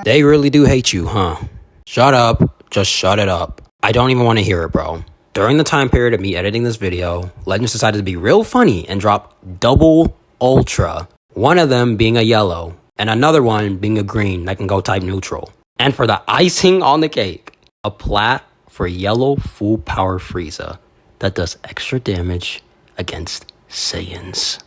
They really do hate you, huh? Shut up. Just shut it up. I don't even want to hear it, bro. During the time period of me editing this video, Legends decided to be real funny and drop double ultra. One of them being a yellow, and another one being a green that can go type neutral. And for the icing on the cake, a plat for yellow full power Frieza that does extra damage against Saiyans.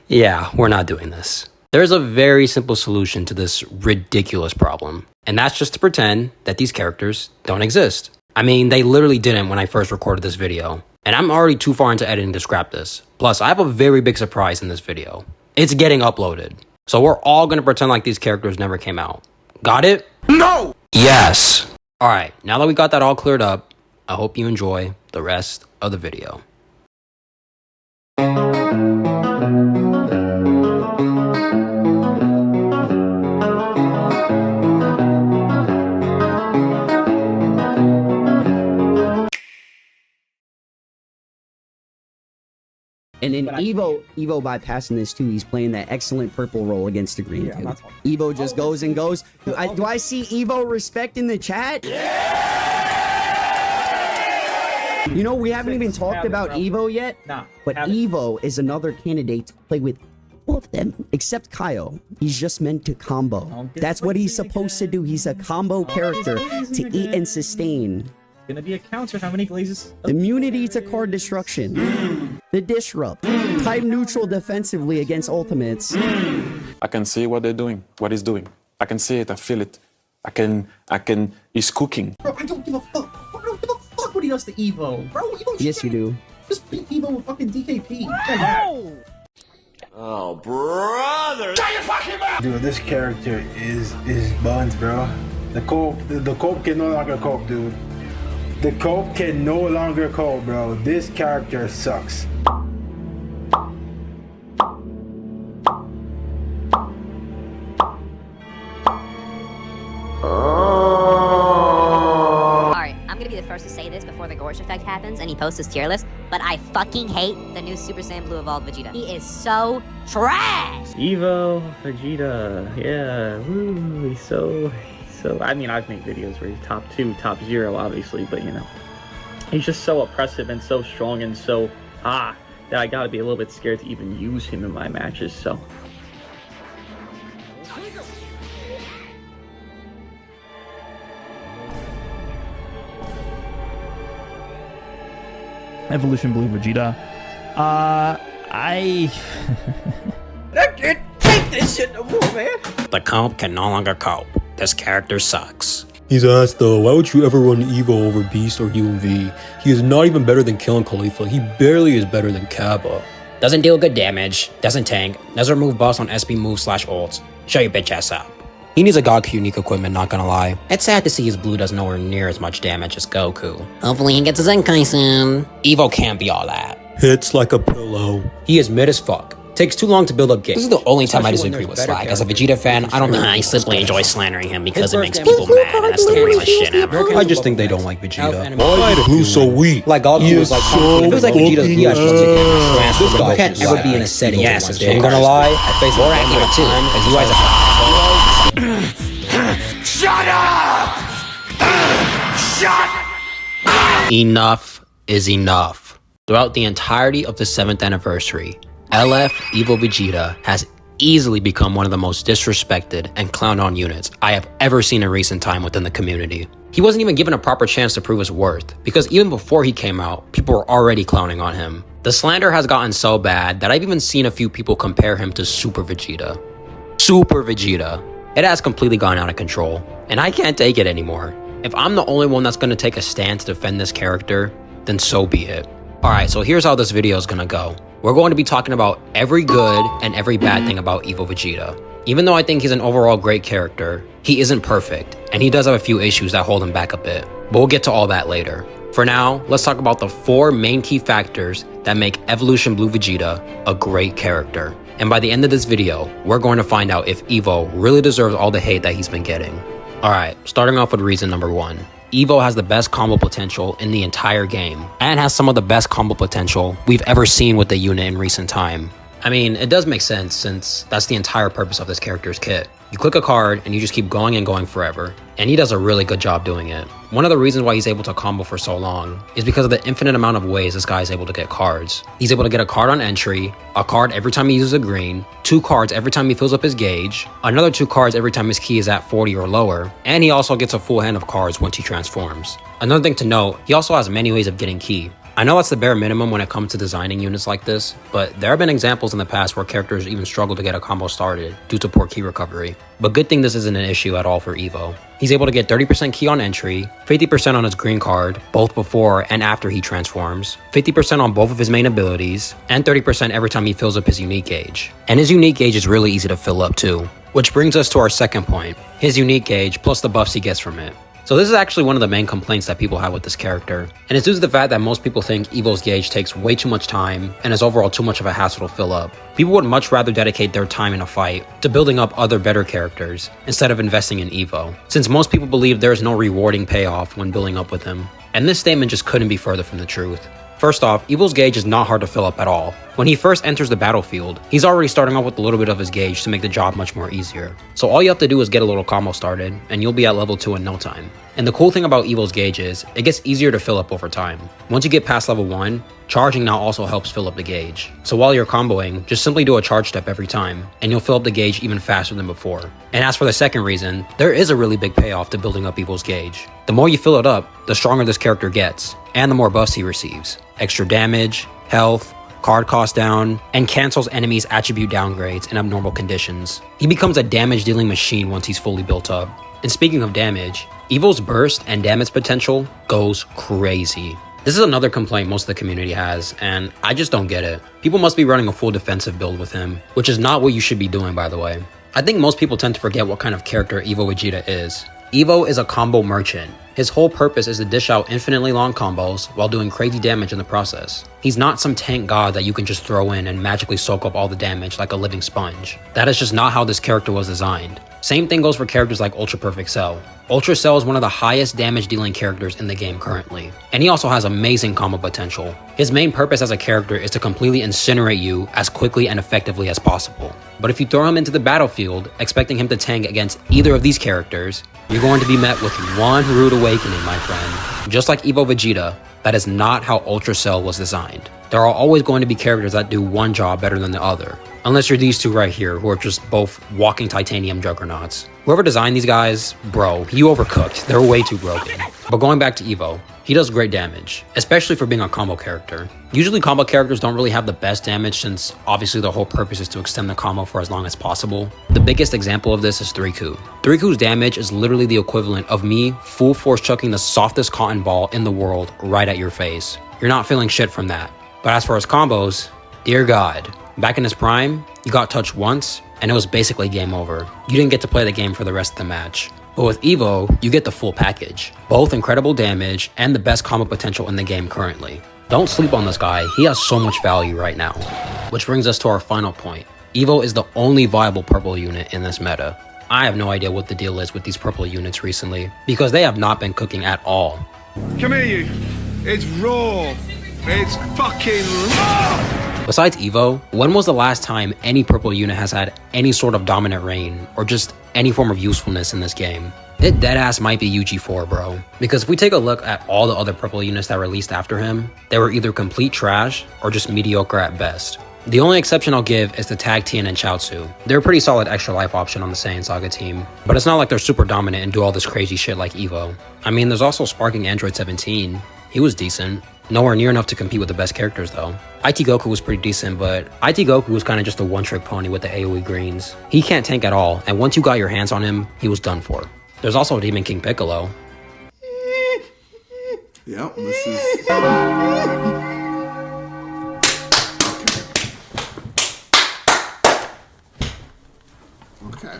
Yeah, we're not doing this. There's a very simple solution to this ridiculous problem, and that's just to pretend that these characters don't exist. I mean, they literally didn't when I first recorded this video, and I'm already too far into editing to scrap this. Plus, I have a very big surprise in this video. It's getting uploaded. So we're all gonna pretend like these characters never came out. Got it? No! Yes! Alright, now that we got that all cleared up, I hope you enjoy the rest of the video. And in Evo bypassing this too, he's playing that excellent purple role against the green dude. Evo just goes and goes. Do I see Evo respect in the chat? Yeah! You know, we haven't even talked about Evo yet, but Evo is another candidate to play with all of them, except Kaio. He's just meant to combo. That's what he's supposed to do. He's a combo character to eat and sustain. Gonna be a counter. How many glazes? Immunity to card destruction. The disrupt. Type neutral defensively against ultimates. I can see what they're doing, what he's doing. I can see it, I feel it. He's cooking. Bro, I don't give a fuck. Bro, I don't give a fuck what he does to Evo. Bro, Evo Yes, you do. Just beat Evo with fucking DKP. Oh, brother! Dude, this character is buns, bro. The cope can no longer cope, dude. The cope can no longer cope, bro. This character sucks. Alright, I'm gonna be the first to say this before the Gorsh effect happens and he posts his tier list, but I fucking hate the new Super Saiyan Blue Evolved Vegeta. He is so trash! Evo Vegeta, yeah, woo, he's so, I mean, I've made videos where he's top 2, top 0, obviously, but you know, he's just so oppressive and so strong and so, that I gotta be a little bit scared to even use him in my matches, so. Evolution Blue Vegeta. I can't take this shit no more, man. The comp can no longer cope. This character sucks. He's asked though, why would you ever run Evo over Beast or UMV? He is not even better than Killing Khalifa. He barely is better than Kappa. Doesn't deal good damage, doesn't tank, doesn't remove buffs on SP moves / ults. Show your bitch ass up. He needs a God unique equipment, not gonna lie. It's sad to see his blue does nowhere near as much damage as Goku. Hopefully he gets his Zenkai soon. Evo can't be all that. Hits like a pillow. He is mid as fuck. Takes too long to build up gauge. This is the only time I disagree with Slag. As a Vegeta fan, I don't think I simply enjoy slandering him because it makes people mad, and that's the realest shit ever. I just think they don't like Vegeta. Why is Blue so weak? Like Goku was like, it feels like Vegeta's BS just to get This guy can't ever be in a setting. Yes, I'm gonna lie, I face more accurate too, because you guys are. Shut up! Shut up! Enough is enough. Throughout the entirety of the 7th anniversary, LF Evo Vegeta has easily become one of the most disrespected and clowned on units I have ever seen in recent time within the community. He wasn't even given a proper chance to prove his worth, because even before he came out, people were already clowning on him. The slander has gotten so bad that I've even seen a few people compare him to Super Vegeta. Super Vegeta. It has completely gone out of control, and I can't take it anymore. If I'm the only one that's going to take a stand to defend this character, then so be it. Alright, so here's how this video is going to go. We're going to be talking about every good and every bad thing about Evo Vegeta. Even though I think he's an overall great character, he isn't perfect, and he does have a few issues that hold him back a bit. But we'll get to all that later. For now, let's talk about the 4 main key factors that make Evolution Blue Vegeta a great character. And by the end of this video, we're going to find out if Evo really deserves all the hate that he's been getting. Alright, starting off with reason number 1. Evo has the best combo potential in the entire game, and has some of the best combo potential we've ever seen with the unit in recent time. I mean, it does make sense since that's the entire purpose of this character's kit. You click a card and you just keep going and going forever, and he does a really good job doing it. One of the reasons why he's able to combo for so long is because of the infinite amount of ways this guy is able to get cards. He's able to get a card on entry, a card every time he uses a green, 2 cards every time he fills up his gauge, another 2 cards every time his key is at 40 or lower, and he also gets a full hand of cards once he transforms. Another thing to note, he also has many ways of getting key. I know that's the bare minimum when it comes to designing units like this, but there have been examples in the past where characters even struggle to get a combo started due to poor key recovery. But good thing this isn't an issue at all for Evo. He's able to get 30% key on entry, 50% on his green card, both before and after he transforms, 50% on both of his main abilities, and 30% every time he fills up his unique gauge. And his unique gauge is really easy to fill up too. Which brings us to our second point, his unique gauge plus the buffs he gets from it. So this is actually one of the main complaints that people have with this character, and it's due to the fact that most people think Evo's gauge takes way too much time and is overall too much of a hassle to fill up. People would much rather dedicate their time in a fight to building up other better characters instead of investing in Evo, since most people believe there is no rewarding payoff when building up with him. And this statement just couldn't be further from the truth. First off, Evo's gauge is not hard to fill up at all. When he first enters the battlefield, he's already starting off with a little bit of his gauge to make the job much more easier. So all you have to do is get a little combo started, and you'll be at level 2 in no time. And the cool thing about Evo's gauge is, it gets easier to fill up over time. Once you get past level 1, charging now also helps fill up the gauge. So while you're comboing, just simply do a charge step every time, and you'll fill up the gauge even faster than before. And as for the second reason, there is a really big payoff to building up Evo's gauge. The more you fill it up, the stronger this character gets, and the more buffs he receives. Extra damage, health, card cost down, and cancels enemies' attribute downgrades in abnormal conditions. He becomes a damage dealing machine once he's fully built up. And speaking of damage, Evo's burst and damage potential goes crazy. This is another complaint most of the community has, and I just don't get it. People must be running a full defensive build with him, which is not what you should be doing, by the way. I think most people tend to forget what kind of character Evo Vegeta is. Evo is a combo merchant. His whole purpose is to dish out infinitely long combos while doing crazy damage in the process. He's not some tank god that you can just throw in and magically soak up all the damage like a living sponge. That is just not how this character was designed. Same thing goes for characters like Ultra Perfect Cell. Ultra Cell is one of the highest damage dealing characters in the game currently, and he also has amazing combo potential. His main purpose as a character is to completely incinerate you as quickly and effectively as possible. But if you throw him into the battlefield, expecting him to tank against either of these characters, you're going to be met with one rude awakening, my friend. Just like Evo Vegeta, that is not how Ultra Cell was designed. There are always going to be characters that do one job better than the other. Unless you're these two right here, who are just both walking titanium juggernauts. Whoever designed these guys, bro, you overcooked. They're way too broken. But going back to Evo, he does great damage, especially for being a combo character. Usually combo characters don't really have the best damage since obviously the whole purpose is to extend the combo for as long as possible. The biggest example of this is 3Ku. 3Ku's damage is literally the equivalent of me full force chucking the softest cotton ball in the world right at your face. You're not feeling shit from that. But as for his combos, dear God, back in his prime, you got touched once, and it was basically game over. You didn't get to play the game for the rest of the match. But with Evo, you get the full package. Both incredible damage and the best combo potential in the game currently. Don't sleep on this guy, he has so much value right now. Which brings us to our final point. Evo is the only viable purple unit in this meta. I have no idea what the deal is with these purple units recently, because they have not been cooking at all. Come here, you. It's raw. It's fucking raw! Besides Evo, when was the last time any purple unit has had any sort of dominant reign, or just any form of usefulness in this game? It deadass might be UG4, bro. Because if we take a look at all the other purple units that released after him, they were either complete trash, or just mediocre at best. The only exception I'll give is the Tag Tien and Chaozu. They're a pretty solid extra life option on the Saiyan Saga team, but it's not like they're super dominant and do all this crazy shit like Evo. I mean, there's also Sparking Android 17. He was decent. Nowhere near enough to compete with the best characters though. IT Goku was pretty decent, but IT Goku was kind of just a one-trick pony with the AoE greens. He can't tank at all, and once you got your hands on him, he was done for. There's also Demon King Piccolo. Yep, this is... Okay.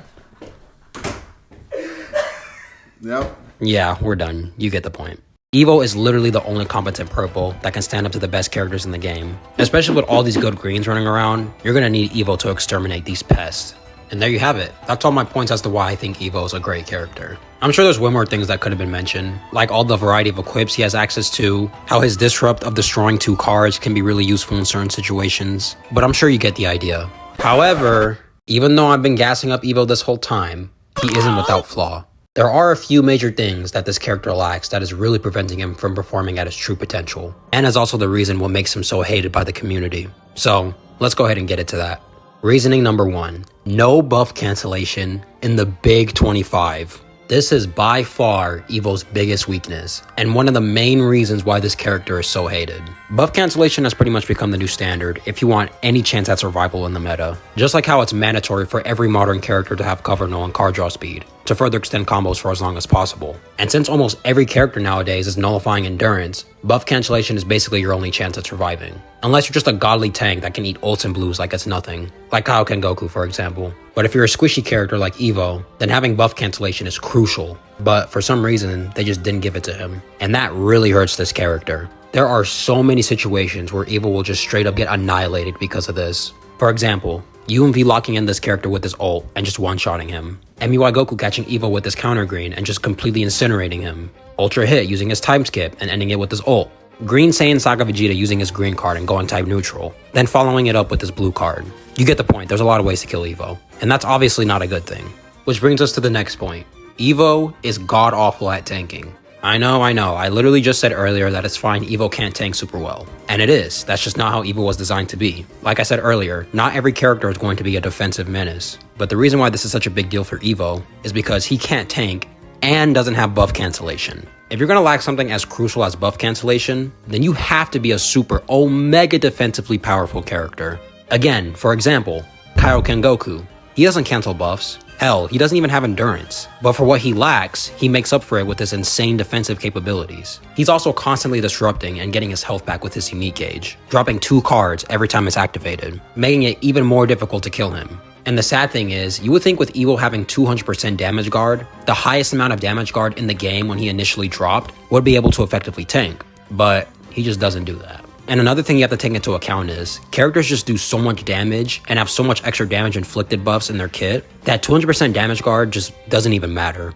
Yep. Yeah, we're done. You get the point. Evo is literally the only competent purple that can stand up to the best characters in the game. Especially with all these good greens running around, you're gonna need Evo to exterminate these pests. And there you have it. That's all my points as to why I think Evo is a great character. I'm sure there's way more things that could have been mentioned, like all the variety of equips he has access to, how his disrupt of destroying 2 cards can be really useful in certain situations, but I'm sure you get the idea. However, even though I've been gassing up Evo this whole time, he isn't without flaw. There are a few major things that this character lacks that is really preventing him from performing at his true potential, and is also the reason what makes him so hated by the community. So, let's go ahead and get into that. Reasoning number 1, no buff cancellation in the big 25. This is by far Evo's biggest weakness, and one of the main reasons why this character is so hated. Buff cancellation has pretty much become the new standard if you want any chance at survival in the meta. Just like how it's mandatory for every modern character to have cover null and card draw speed, to further extend combos for as long as possible. And since almost every character nowadays is nullifying endurance, buff cancellation is basically your only chance at surviving. Unless you're just a godly tank that can eat ults and blues like it's nothing, like Kaioken Goku for example. But if you're a squishy character like Evo, then having buff cancellation is crucial, but for some reason they just didn't give it to him. And that really hurts this character. There are so many situations where Evo will just straight up get annihilated because of this. For example, UMV locking in this character with his ult and just one-shotting him. MUI Goku catching Evo with his counter green and just completely incinerating him. Ultra Hit using his time skip and ending it with his ult. Green Saiyan Saga Vegeta using his green card and going type neutral, then following it up with his blue card. You get the point, there's a lot of ways to kill Evo, and that's obviously not a good thing. Which brings us to the next point. Evo is god-awful at tanking. I know, I literally just said earlier that it's fine Evo can't tank super well. And it is, that's just not how Evo was designed to be. Like I said earlier, not every character is going to be a defensive menace. But the reason why this is such a big deal for Evo is because he can't tank and doesn't have buff cancellation. If you're gonna lack something as crucial as buff cancellation, then you have to be a super omega defensively powerful character. Again, for example, Kaioken Goku. He doesn't cancel buffs. Hell, he doesn't even have endurance. But for what he lacks, he makes up for it with his insane defensive capabilities. He's also constantly disrupting and getting his health back with his unique gauge, dropping 2 cards every time it's activated, making it even more difficult to kill him. And the sad thing is, you would think with Evo having 200% damage guard, the highest amount of damage guard in the game when he initially dropped, would be able to effectively tank. But he just doesn't do that. And another thing you have to take into account is, characters just do so much damage and have so much extra damage inflicted buffs in their kit, that 200% damage guard just doesn't even matter.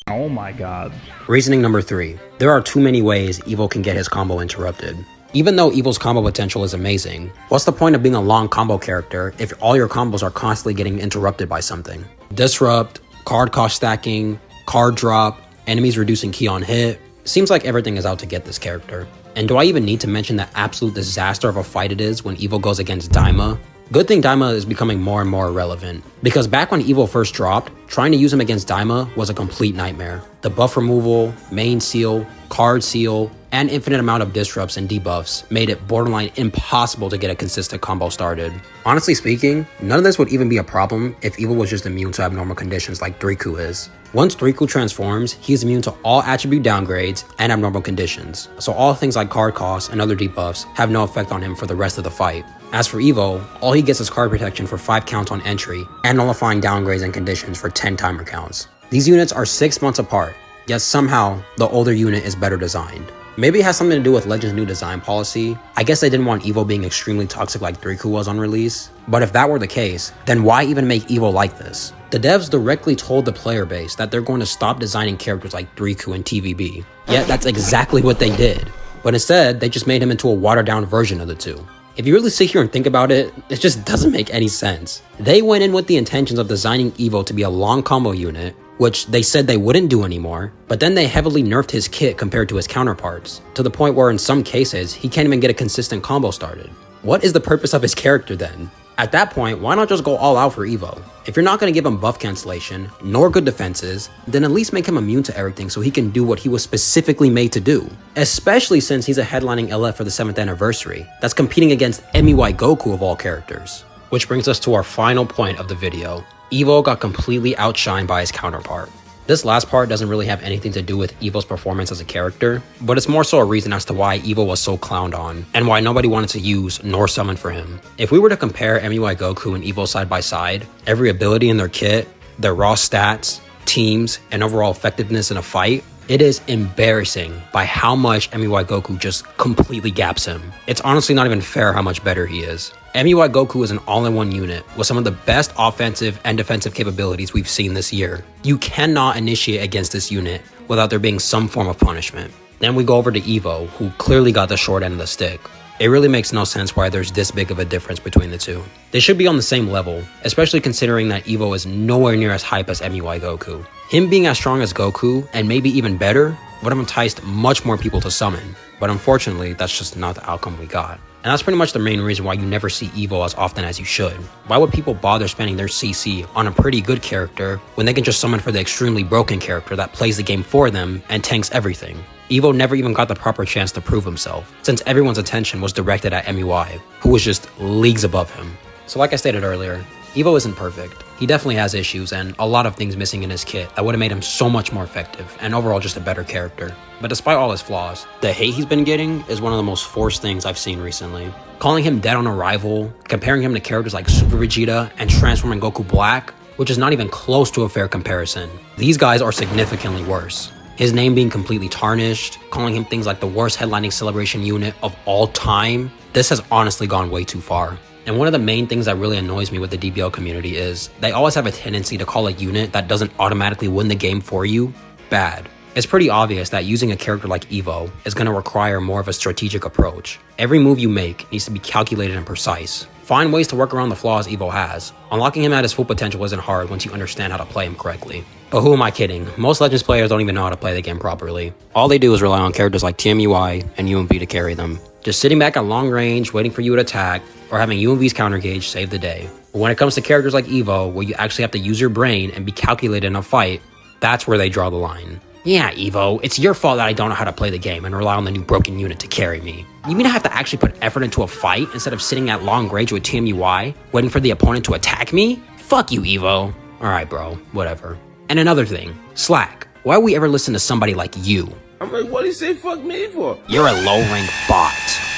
Oh my god. Reasoning number 3. There are too many ways Evo can get his combo interrupted. Even though Evo's combo potential is amazing, what's the point of being a long combo character if all your combos are constantly getting interrupted by something? Disrupt, card cost stacking, card drop, enemies reducing key on hit. Seems like everything is out to get this character. And do I even need to mention the absolute disaster of a fight it is when Evo goes against Daima? Good thing Daima is becoming more and more irrelevant, because back when Evo first dropped, trying to use him against Daima was a complete nightmare. The buff removal, main seal, card seal, and infinite amount of disrupts and debuffs made it borderline impossible to get a consistent combo started. Honestly speaking, none of this would even be a problem if Evo was just immune to abnormal conditions like Riku is. Once Riku transforms, he is immune to all attribute downgrades and abnormal conditions, so all things like card costs and other debuffs have no effect on him for the rest of the fight. As for Evo, all he gets is card protection for 5 counts on entry and nullifying downgrades and conditions for 10 timer counts. These units are 6 months apart, yet somehow the older unit is better designed. Maybe it has something to do with Legend's new design policy. I guess they didn't want Evo being extremely toxic like Riku was on release. But if that were the case, then why even make Evo like this? The devs directly told the player base that they're going to stop designing characters like Riku and TVB. Yet that's exactly what they did. But instead, they just made him into a watered down version of the two. If you really sit here and think about it, it just doesn't make any sense. They went in with the intentions of designing Evo to be a long combo unit, which they said they wouldn't do anymore, but then they heavily nerfed his kit compared to his counterparts, to the point where in some cases, he can't even get a consistent combo started. What is the purpose of his character then? At that point, why not just go all out for Evo? If you're not going to give him buff cancellation, nor good defenses, then at least make him immune to everything so he can do what he was specifically made to do. Especially since he's a headlining LF for the 7th anniversary, that's competing against MUI Goku of all characters. Which brings us to our final point of the video. Evo got completely outshined by his counterpart. This last part doesn't really have anything to do with Evo's performance as a character, but it's more so a reason as to why Evo was so clowned on, and why nobody wanted to use nor summon for him. If we were to compare MUI Goku and Evo side by side, every ability in their kit, their raw stats, teams, and overall effectiveness in a fight, It is embarrassing by how much MUI Goku just completely gaps him. It's honestly not even fair how much better he is. MUI Goku is an all-in-one unit with some of the best offensive and defensive capabilities we've seen this year. You cannot initiate against this unit without there being some form of punishment. Then we go over to Evo, who clearly got the short end of the stick. It really makes no sense why there's this big of a difference between the two. They should be on the same level, especially considering that Evo is nowhere near as hype as MUI Goku. Him being as strong as Goku, and maybe even better, would have enticed much more people to summon, but unfortunately, that's just not the outcome we got. And that's pretty much the main reason why you never see Evo as often as you should. Why would people bother spending their CC on a pretty good character when they can just summon for the extremely broken character that plays the game for them and tanks everything? Evo never even got the proper chance to prove himself, since everyone's attention was directed at MUI, who was just leagues above him. So like I stated earlier, Evo isn't perfect. He definitely has issues and a lot of things missing in his kit that would have made him so much more effective and overall just a better character. But despite all his flaws, the hate he's been getting is one of the most forced things I've seen recently. Calling him dead on arrival, comparing him to characters like Super Vegeta and transforming Goku Black, which is not even close to a fair comparison. These guys are significantly worse. His name being completely tarnished, calling him things like the worst headlining celebration unit of all time, this has honestly gone way too far. And one of the main things that really annoys me with the DBL community is they always have a tendency to call a unit that doesn't automatically win the game for you bad. It's pretty obvious that using a character like Evo is going to require more of a strategic approach. Every move you make needs to be calculated and precise. Find ways to work around the flaws Evo has. Unlocking him at his full potential isn't hard once you understand how to play him correctly. But who am I kidding? Most Legends players don't even know how to play the game properly. All they do is rely on characters like TMUI and UMV to carry them. Just sitting back at long range, waiting for you to attack, or having UMV's counter gauge save the day. But when it comes to characters like Evo, where you actually have to use your brain and be calculated in a fight, that's where they draw the line. Yeah, Evo, it's your fault that I don't know how to play the game and rely on the new broken unit to carry me. You mean I have to actually put effort into a fight instead of sitting at long range with TMUI, waiting for the opponent to attack me? Fuck you, Evo. Alright, bro, whatever. And another thing, Slack, why would we ever listen to somebody like you? I'm like, what do you say fuck me for? You're a low rank bot.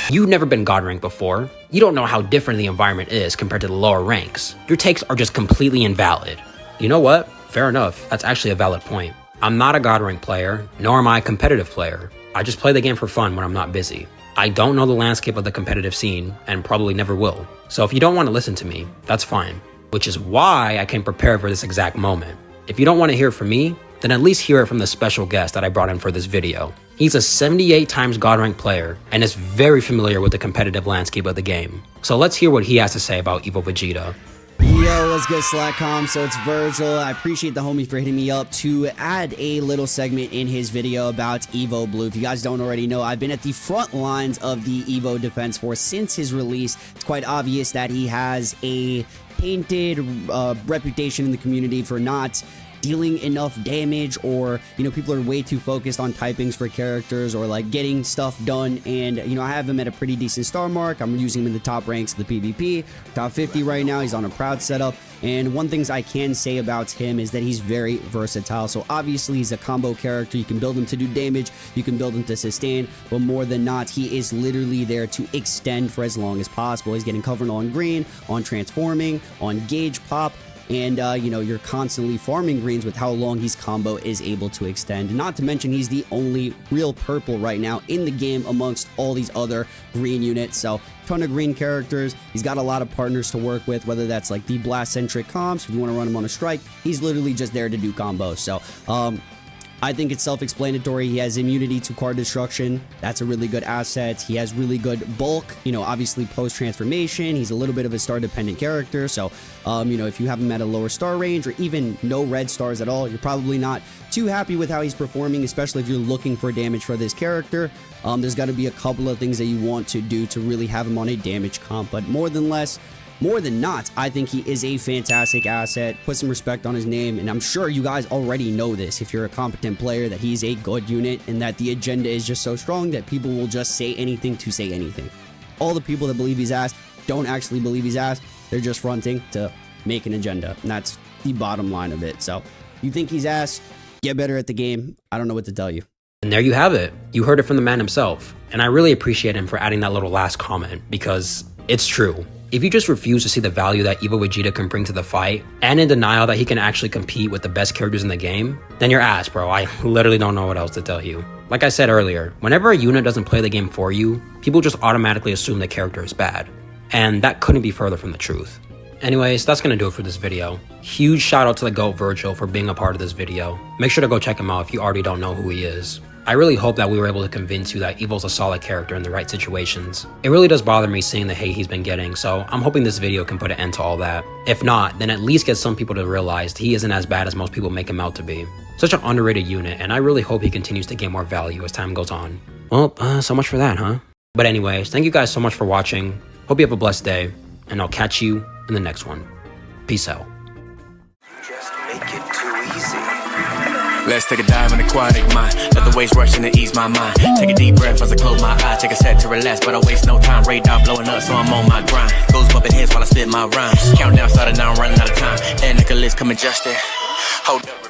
You've never been God rank before. You don't know how different the environment is compared to the lower ranks. Your takes are just completely invalid. You know what? Fair enough. That's actually a valid point. I'm not a God rank player, nor am I a competitive player. I just play the game for fun when I'm not busy. I don't know the landscape of the competitive scene, and probably never will. So if you don't want to listen to me, that's fine. Which is why I came prepared for this exact moment. If you don't want to hear it from me, then at least hear it from the special guest that I brought in for this video. He's a 78 times God rank player, and is very familiar with the competitive landscape of the game. So let's hear what he has to say about Evo Vegeta. Yo, what's good, Slackcom? So it's Virgil. I appreciate the homie for hitting me up to add a little segment in his video about Evo Blue. If you guys don't already know, I've been at the front lines of the Evo Defense Force since his release. It's quite obvious that he has a tainted reputation in the community for not dealing enough damage, or people are way too focused on typings for characters or like getting stuff done. And I have him at a pretty decent star mark. I'm using him in the top ranks of the PvP, top 50 right now. He's on a proud setup, and one things I can say about him is that he's very versatile. So obviously he's a combo character. You can build him to do damage, you can build him to sustain, but more than not, he is literally there to extend for as long as possible. He's getting covered on green, on transforming, on gauge pop, and you're constantly farming greens with how long his combo is able to extend. Not to mention he's the only real purple right now in the game amongst all these other green units. So ton of green characters. He's got a lot of partners to work with, whether that's like the blast centric comps. If you want to run him on a strike, he's literally just there to do combos. So I think it's self-explanatory. He has immunity to card destruction. That's a really good asset. He has really good bulk, obviously post-transformation. He's a little bit of a star-dependent character. So, if you have him at a lower star range or even no red stars at all, you're probably not too happy with how he's performing, especially if you're looking for damage for this character. There's got to be a couple of things that you want to do to really have him on a damage comp, but more than not, I think he is a fantastic asset. Put some respect on his name, and I'm sure you guys already know this if you're a competent player, that he's a good unit and that the agenda is just so strong that people will just say anything to say anything. All the people that believe he's ass don't actually believe he's ass. They're just fronting to make an agenda, and that's the bottom line of it. So you think he's ass, get better at the game. I don't know what to tell you. And there you have it. You heard it from the man himself. And I really appreciate him for adding that little last comment, because it's true. If you just refuse to see the value that Evo Vegeta can bring to the fight, and in denial that he can actually compete with the best characters in the game, then you're ass, bro. I literally don't know what else to tell you. Like I said earlier, whenever a unit doesn't play the game for you, people just automatically assume the character is bad. And that couldn't be further from the truth. Anyways, that's gonna do it for this video. Huge shout out to the GOAT Virgil for being a part of this video. Make sure to go check him out if you already don't know who he is. I really hope that we were able to convince you that Evo's a solid character in the right situations. It really does bother me seeing the hate he's been getting, so I'm hoping this video can put an end to all that. If not, then at least get some people to realize he isn't as bad as most people make him out to be. Such an underrated unit, and I really hope he continues to gain more value as time goes on. Well, so much for that, huh? But anyways, thank you guys so much for watching. Hope you have a blessed day, and I'll catch you in the next one. Peace out. Just make it too easy. Let's take a dive in aquatic mind. Let the waves rush in to ease my mind. Take a deep breath as I close my eyes. Take a set to relax, but I waste no time. Radar blowing up, so I'm on my grind. Goes bumping heads while I spit my rhymes. Countdown started, now I'm running out of time. And Nicholas coming just in. Hold up.